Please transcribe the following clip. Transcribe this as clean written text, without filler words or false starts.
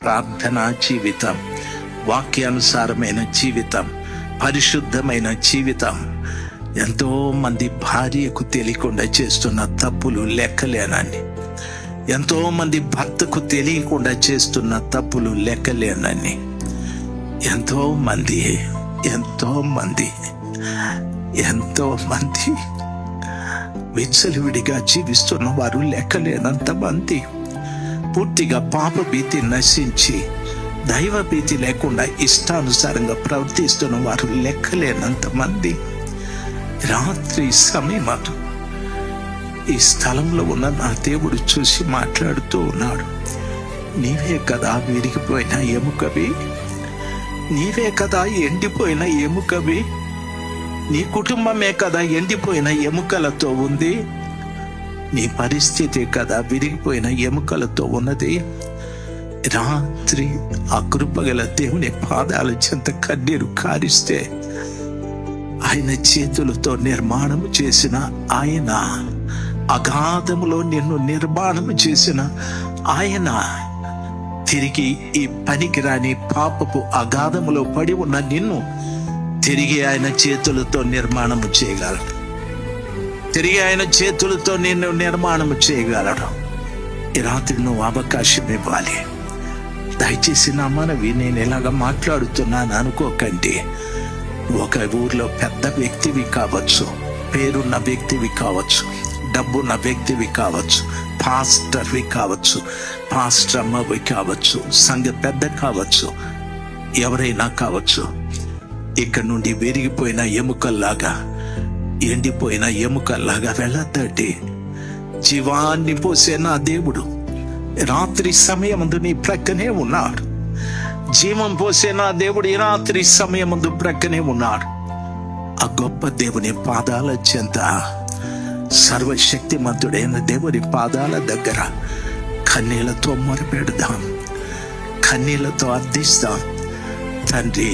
ప్రార్థనా జీవితం, వాక్యానుసారమైన జీవితం, పరిశుద్ధమైన జీవితం. ఎంతో మంది భార్యకు తెలియకుండా చేస్తున్న తప్పులు లెక్కలేనని, ఎంతో మంది భర్తకు తెలియకుండా చేస్తున్న తప్పులు లెక్కలేనని, ఎంతో మంది విచ్చలవిడిగా జీవిస్తున్న వారు లెక్కలేనంత మంది. పూర్తిగా పాప భీతి నశించి దైవ భీతి లేకుండా ఇష్టానుసారంగా ప్రవర్తిస్తున్న వారు లెక్కలేనంత మంది. రాత్రి సమయమందు ఈ స్థలంలో ఉన్న నా దేవుడు చూసి మాట్లాడుతూ ఉన్నాడు. నీవే కదా విరిగిపోయిన ఎముకవి, నీవే కదా ఎండిపోయిన ఎముకవి, నీ కుటుంబమే కదా ఎండిపోయిన ఎముకలతో ఉంది, నీ పరిస్థితి కదా విరిగిపోయిన ఎముకలతో ఉన్నది. రాత్రి ఆ కృపగల దేవుని పాదాల చెంత కన్నీరు కారిస్తే, ఆయన చేతులతో నిర్మాణము చేసిన ఆయన, అగాధములో నిన్ను నిర్మాణము చేసిన ఆయన తిరిగి ఈ పనికిరాని పాపపు అగాధములో పడి ఉన్న నిన్ను తిరిగి ఆయన చేతులతో నిర్మాణము చేయగలడు. తిరిగి ఆయన చేతులతో నిన్ను నిర్మాణము చేయగలడు. ఈ రాత్రి నువ్వు అవకాశం ఇవ్వాలి. దయచేసి నా మనవి, నేను ఇలాగ మాట్లాడుతున్నాను అనుకోకండి. ఒక ఊర్లో పెద్ద వ్యక్తివి కావచ్చు, పేరున్న వ్యక్తివి కావచ్చు, డబ్బున్న వ్యక్తివి కావచ్చు, పాస్టర్వి కావచ్చు, పాస్టర్ అమ్మవి కావచ్చు, సంఘ పెద్ద కావచ్చు, ఎవరైనా కావచ్చు. ఇక్కడ నుండి విరిగిపోయిన ఎముకల్లాగా, ఎండిపోయిన ఎముకల్లాగా వెళ్ళద్దండి. జీవాన్ని పోసే నా దేవుడు రాత్రి సమయమందు నీ ప్రక్కనే ఉన్నాడు. జీవం పోసే నా దేవుడు ఈ రాత్రి సమయమందు ప్రక్కనే ఉన్నాడు. ఆ గొప్ప దేవుని పాదాల చెంత, సర్వశక్తిమంతుడైన దేవుని పాదాల దగ్గర కన్నీళ్లతో మొరపెడదాం, కన్నీళ్లతో అర్థిస్తాం. తండ్రి,